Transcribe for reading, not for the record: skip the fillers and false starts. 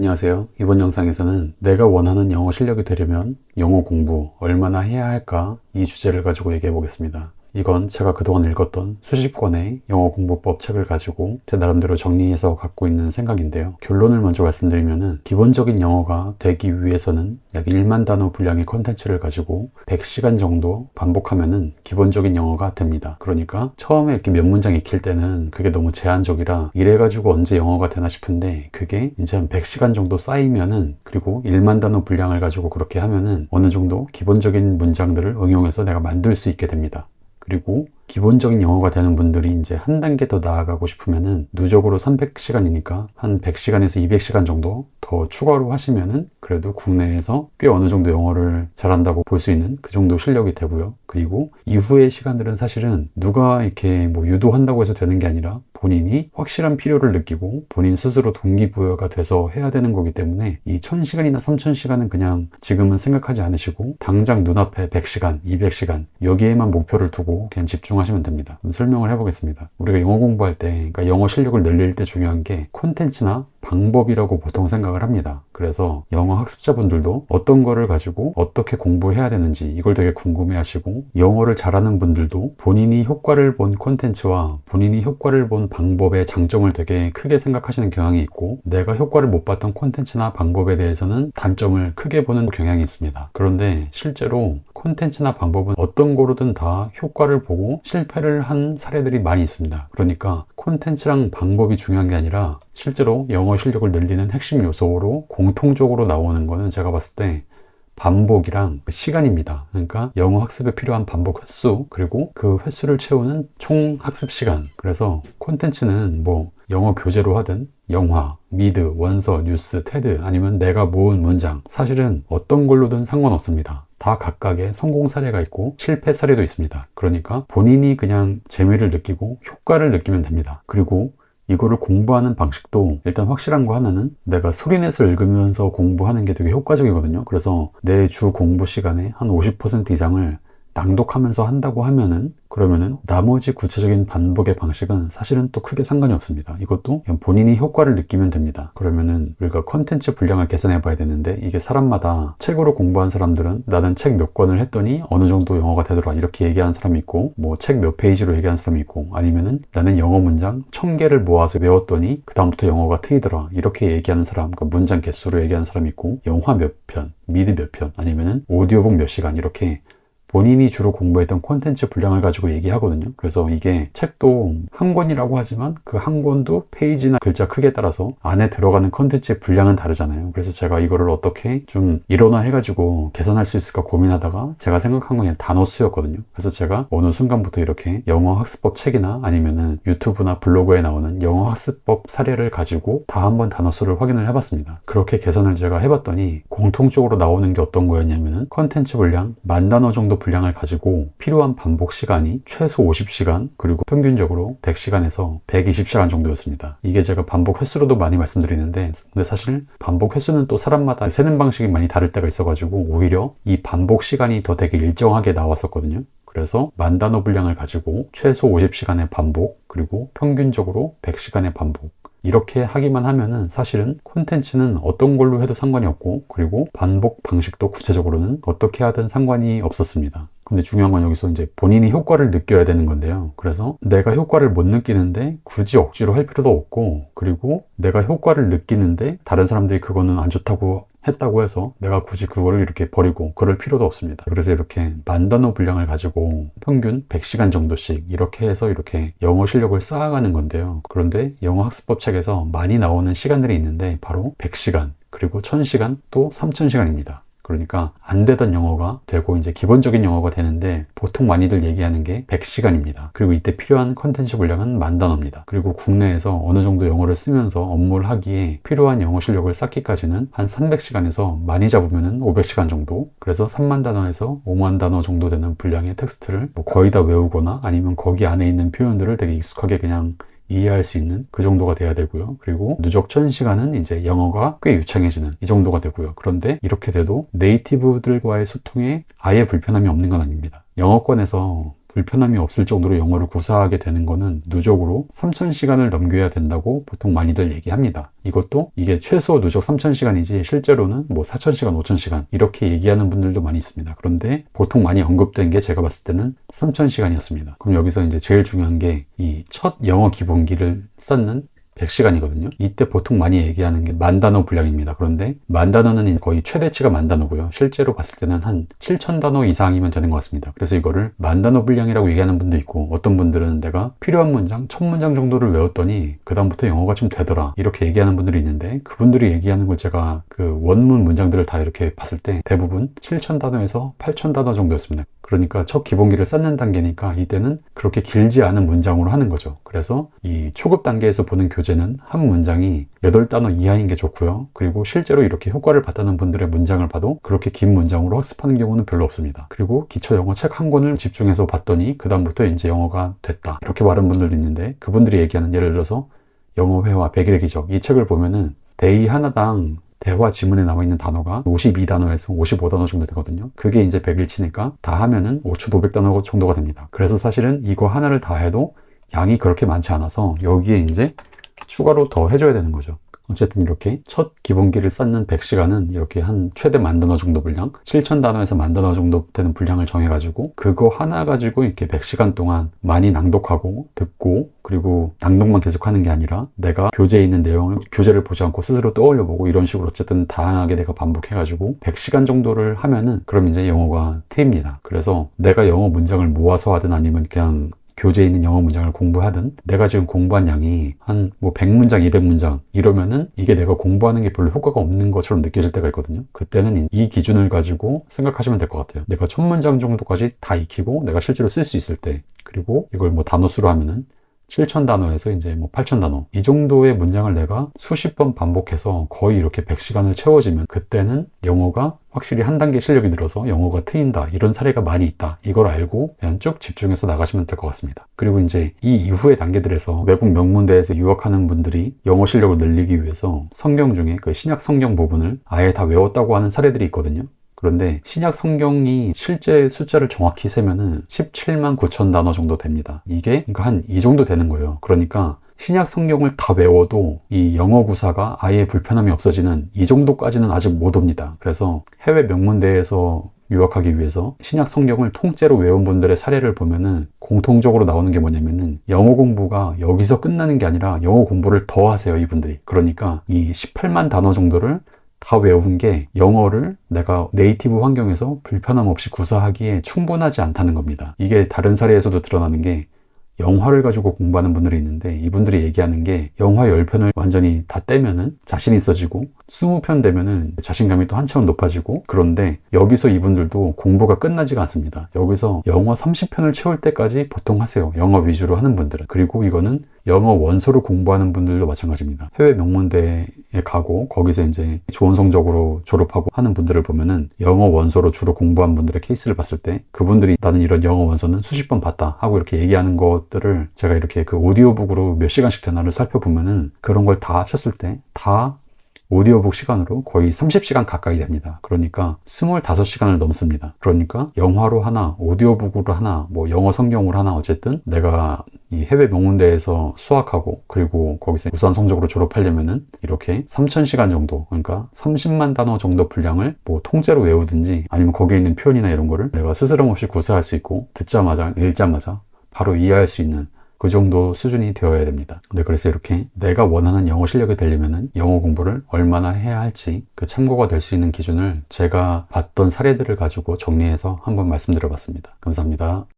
안녕하세요. 이번 영상에서는 내가 원하는 영어 실력이 되려면 영어 공부 얼마나 해야 할까 이 주제를 가지고 얘기해 보겠습니다. 이건 제가 그동안 읽었던 수십 권의 영어 공부법 책을 가지고 제 나름대로 정리해서 갖고 있는 생각인데요. 결론을 먼저 말씀드리면은 기본적인 영어가 되기 위해서는 약 1만 단어 분량의 컨텐츠를 가지고 100시간 정도 반복하면은 기본적인 영어가 됩니다. 그러니까 처음에 이렇게 몇 문장 익힐 때는 그게 너무 제한적이라 이래가지고 언제 영어가 되나 싶은데 그게 이제 한 100시간 정도 쌓이면은 그리고 1만 단어 분량을 가지고 그렇게 하면은 어느 정도 기본적인 문장들을 응용해서 내가 만들 수 있게 됩니다. 그리고 기본적인 영어가 되는 분들이 이제 한 단계 더 나아가고 싶으면은 누적으로 300시간이니까 한 100시간에서 200시간 정도 더 추가로 하시면은 그래도 국내에서 꽤 어느 정도 영어를 잘한다고 볼 수 있는 그 정도 실력이 되고요. 그리고 이후의 시간들은 사실은 누가 이렇게 뭐 유도한다고 해서 되는 게 아니라 본인이 확실한 필요를 느끼고 본인 스스로 동기부여가 돼서 해야 되는 거기 때문에 이 1000시간이나 3000시간은 그냥 지금은 생각하지 않으시고 당장 눈앞에 100시간, 200시간 여기에만 목표를 두고 그냥 집중하시면 됩니다. 그럼 설명을 해보겠습니다. 우리가 영어 공부할 때, 그러니까 영어 실력을 늘릴 때 중요한 게 콘텐츠나 방법이라고 보통 생각을 합니다. 그래서 영어 학습자분들도 어떤 거를 가지고 어떻게 공부해야 되는지 이걸 되게 궁금해 하시고 영어를 잘하는 분들도 본인이 효과를 본 콘텐츠와 본인이 효과를 본 방법의 장점을 되게 크게 생각하시는 경향이 있고 내가 효과를 못 봤던 콘텐츠나 방법에 대해서는 단점을 크게 보는 경향이 있습니다. 그런데 실제로 콘텐츠나 방법은 어떤 거로든 다 효과를 보고 실패를 한 사례들이 많이 있습니다. 그러니까 콘텐츠랑 방법이 중요한 게 아니라 실제로 영어 실력을 늘리는 핵심 요소로 공통적으로 나오는 거는 제가 봤을 때 반복이랑 시간입니다. 그러니까 영어 학습에 필요한 반복 횟수 그리고 그 횟수를 채우는 총 학습 시간. 그래서 콘텐츠는 뭐 영어 교재로 하든 영화, 미드, 원서, 뉴스, 테드 아니면 내가 모은 문장 사실은 어떤 걸로든 상관없습니다. 다 각각의 성공 사례가 있고 실패 사례도 있습니다. 그러니까 본인이 그냥 재미를 느끼고 효과를 느끼면 됩니다. 그리고 이거를 공부하는 방식도 일단 확실한 거 하나는 내가 소리내서 읽으면서 공부하는 게 되게 효과적이거든요. 그래서 내 주 공부 시간에 한 50% 이상을 낭독하면서 한다고 하면은 그러면은 나머지 구체적인 반복의 방식은 사실은 또 크게 상관이 없습니다. 이것도 그냥 본인이 효과를 느끼면 됩니다. 그러면은 우리가 컨텐츠 분량을 계산해 봐야 되는데 이게 사람마다 책으로 공부한 사람들은 나는 책 몇 권을 했더니 어느 정도 영어가 되더라 이렇게 얘기하는 사람이 있고 뭐 책 몇 페이지로 얘기하는 사람이 있고 아니면은 나는 영어 문장 1000개를 모아서 외웠더니 그 다음부터 영어가 트이더라 이렇게 얘기하는 사람 그러니까 문장 개수로 얘기하는 사람이 있고 영화 몇 편, 미드 몇 편 아니면은 오디오북 몇 시간 이렇게 본인이 주로 공부했던 콘텐츠 분량을 가지고 얘기하거든요. 그래서 이게 책도 한 권이라고 하지만 그 한 권도 페이지나 글자 크기에 따라서 안에 들어가는 콘텐츠의 분량은 다르잖아요. 그래서 제가 이거를 어떻게 좀 일원화해가지고 계산할 수 있을까 고민하다가 제가 생각한 건 그냥 단어 수였거든요. 그래서 제가 어느 순간부터 이렇게 영어 학습법 책이나 아니면은 유튜브나 블로그에 나오는 영어 학습법 사례를 가지고 다 한번 단어 수를 확인을 해봤습니다. 그렇게 계산을 제가 해봤더니 공통적으로 나오는 게 어떤 거였냐면은 콘텐츠 분량 10,000단어 정도 분량을 가지고 필요한 반복 시간이 최소 50시간 그리고 평균적으로 100시간에서 120시간 정도였습니다. 이게 제가 반복 횟수로도 많이 말씀드리는데 근데 사실 반복 횟수는 또 사람마다 세는 방식이 많이 다를 때가 있어가지고 오히려 이 반복 시간이 더 되게 일정하게 나왔었거든요. 그래서 10,000단어 분량을 가지고 최소 50시간의 반복 그리고 평균적으로 100시간의 반복 이렇게 하기만 하면은 사실은 콘텐츠는 어떤 걸로 해도 상관이 없고 그리고 반복 방식도 구체적으로는 어떻게 하든 상관이 없었습니다. 근데 중요한 건 여기서 이제 본인이 효과를 느껴야 되는 건데요. 그래서 내가 효과를 못 느끼는데 굳이 억지로 할 필요도 없고 그리고 내가 효과를 느끼는데 다른 사람들이 그거는 안 좋다고 했다고 해서 내가 굳이 그거를 이렇게 버리고 그럴 필요도 없습니다. 그래서 이렇게 10,000단어 분량을 가지고 평균 100시간 정도씩 이렇게 해서 이렇게 영어 실력을 쌓아가는 건데요. 그런데 영어 학습법 책에서 많이 나오는 시간들이 있는데 바로 100시간 그리고 1000시간 또 3000시간입니다. 그러니까 안 되던 영어가 되고 이제 기본적인 영어가 되는데 보통 많이들 얘기하는 게 100시간입니다. 그리고 이때 필요한 컨텐츠 분량은 10,000단어입니다. 그리고 국내에서 어느 정도 영어를 쓰면서 업무를 하기에 필요한 영어 실력을 쌓기까지는 한 300시간에서 많이 잡으면 500시간 정도 그래서 30,000단어에서 50,000단어 정도 되는 분량의 텍스트를 뭐 거의 다 외우거나 아니면 거기 안에 있는 표현들을 되게 익숙하게 그냥 이해할 수 있는 그 정도가 돼야 되고요. 그리고 누적 1000시간은 이제 영어가 꽤 유창해지는 이 정도가 되고요. 그런데 이렇게 돼도 네이티브들과의 소통에 아예 불편함이 없는 건 아닙니다. 영어권에서 불편함이 없을 정도로 영어를 구사하게 되는 거는 누적으로 3,000시간을 넘겨야 된다고 보통 많이들 얘기합니다. 이것도 이게 최소 누적 3,000시간이지 실제로는 뭐 4,000시간, 5,000시간 이렇게 얘기하는 분들도 많이 있습니다. 그런데 보통 많이 언급된 게 제가 봤을 때는 3,000시간이었습니다. 그럼 여기서 이제 제일 중요한 게 이 첫 영어 기본기를 쌓는 100시간이거든요. 이때 보통 많이 얘기하는 게 10,000단어 분량입니다. 그런데 10,000단어는 거의 최대치가 10,000단어고요. 실제로 봤을 때는 한 7,000단어 이상이면 되는 것 같습니다. 그래서 이거를 10,000단어 분량이라고 얘기하는 분도 있고, 어떤 분들은 내가 필요한 문장 1,000문장 정도를 외웠더니 그 다음부터 영어가 좀 되더라 이렇게 얘기하는 분들이 있는데, 그분들이 얘기하는 걸 제가 그 원문 문장들을 다 이렇게 봤을 때 대부분 7,000단어에서 8,000단어 정도였습니다. 그러니까 첫 기본기를 쌓는 단계니까 이때는 그렇게 길지 않은 문장으로 하는 거죠. 그래서 이 초급 단계에서 보는 교재는 한 문장이 8단어 이하인 게 좋고요. 그리고 실제로 이렇게 효과를 봤다는 분들의 문장을 봐도 그렇게 긴 문장으로 학습하는 경우는 별로 없습니다. 그리고 기초 영어 책 한 권을 집중해서 봤더니 그 다음부터 이제 영어가 됐다 이렇게 말하는 분들도 있는데, 그분들이 얘기하는, 예를 들어서 영어 회화 100일의 기적 이 책을 보면은 데이 하나당 대화 지문에 나와 있는 단어가 52단어에서 55단어 정도 되거든요. 그게 이제 100일 치니까 다 하면은 5,500단어 정도가 됩니다. 그래서 사실은 이거 하나를 다 해도 양이 그렇게 많지 않아서 여기에 이제 추가로 더 해줘야 되는 거죠. 어쨌든 이렇게 첫 기본기를 쌓는 100시간은 이렇게 한 최대 10,000단어 정도 분량, 7,000단어에서 10,000단어 정도 되는 분량을 정해가지고 그거 하나 가지고 이렇게 100시간 동안 많이 낭독하고 듣고, 그리고 낭독만 계속 하는 게 아니라 내가 교재에 있는 내용을 교재를 보지 않고 스스로 떠올려보고, 이런 식으로 어쨌든 다양하게 내가 반복해가지고 100시간 정도를 하면은 그럼 이제 영어가 트입니다. 그래서 내가 영어 문장을 모아서 하든 아니면 그냥 교재에 있는 영어 문장을 공부하든, 내가 지금 공부한 양이 한 뭐 100문장, 200문장 이러면은 이게 내가 공부하는 게 별로 효과가 없는 것처럼 느껴질 때가 있거든요. 그때는 이 기준을 가지고 생각하시면 될 것 같아요. 내가 1,000문장 정도까지 다 익히고 내가 실제로 쓸 수 있을 때, 그리고 이걸 뭐 단어 수로 하면은 7,000단어에서 이제 뭐 8,000단어 이 정도의 문장을 내가 수십 번 반복해서 거의 이렇게 100시간을 채워지면 그때는 영어가 확실히 한 단계 실력이 늘어서 영어가 트인다, 이런 사례가 많이 있다. 이걸 알고 그냥 쭉 집중해서 나가시면 될 것 같습니다. 그리고 이제 이 이후의 단계들에서 외국 명문대에서 유학하는 분들이 영어 실력을 늘리기 위해서 성경 중에 그 신약 성경 부분을 아예 다 외웠다고 하는 사례들이 있거든요. 그런데 신약 성경이 실제 숫자를 정확히 세면은 17만 9천 단어 정도 됩니다. 이게 그러니까 한 이 정도 되는 거예요. 그러니까 신약 성경을 다 외워도 이 영어 구사가 아예 불편함이 없어지는 이 정도까지는 아직 못 옵니다. 그래서 해외 명문대에서 유학하기 위해서 신약 성경을 통째로 외운 분들의 사례를 보면은 공통적으로 나오는 게 뭐냐면은 영어 공부가 여기서 끝나는 게 아니라 영어 공부를 더 하세요, 이분들이. 그러니까 이 18만 단어 정도를 다 외운 게 영어를 내가 네이티브 환경에서 불편함 없이 구사하기에 충분하지 않다는 겁니다. 이게 다른 사례에서도 드러나는 게, 영화를 가지고 공부하는 분들이 있는데 이분들이 얘기하는 게 영화 10편을 완전히 다 떼면은 자신이 있어지고 20편 되면은 자신감이 또 한참 높아지고, 그런데 여기서 이분들도 공부가 끝나지가 않습니다. 여기서 영어 30편을 채울 때까지 보통 하세요. 영어 위주로 하는 분들은. 그리고 이거는 영어 원서를 공부하는 분들도 마찬가지입니다. 해외 명문대에 가고 거기서 이제 좋은 성적으로 졸업하고 하는 분들을 보면은 영어 원서로 주로 공부한 분들의 케이스를 봤을 때 그분들이 나는 이런 영어 원서는 수십 번 봤다 하고 이렇게 얘기하는 것들을 제가 이렇게 그 오디오북으로 몇 시간씩 되나를 살펴보면은 그런 걸 다 하셨을 때 다 오디오북 시간으로 거의 30시간 가까이 됩니다. 그러니까 25시간을 넘습니다. 그러니까 영화로 하나, 오디오북으로 하나, 뭐 영어 성경으로 하나, 어쨌든 내가 이 해외 명문대에서 수학하고 그리고 거기서 우수한 성적으로 졸업하려면은 이렇게 3,000시간 정도, 그러니까 30만 단어 정도 분량을 뭐 통째로 외우든지 아니면 거기에 있는 표현이나 이런 거를 내가 스스럼 없이 구사할 수 있고 듣자마자, 읽자마자 바로 이해할 수 있는 그 정도 수준이 되어야 됩니다. 네, 그래서 이렇게 내가 원하는 영어 실력이 되려면은 영어 공부를 얼마나 해야 할지 그 참고가 될 수 있는 기준을 제가 봤던 사례들을 가지고 정리해서 한번 말씀드려 봤습니다. 감사합니다.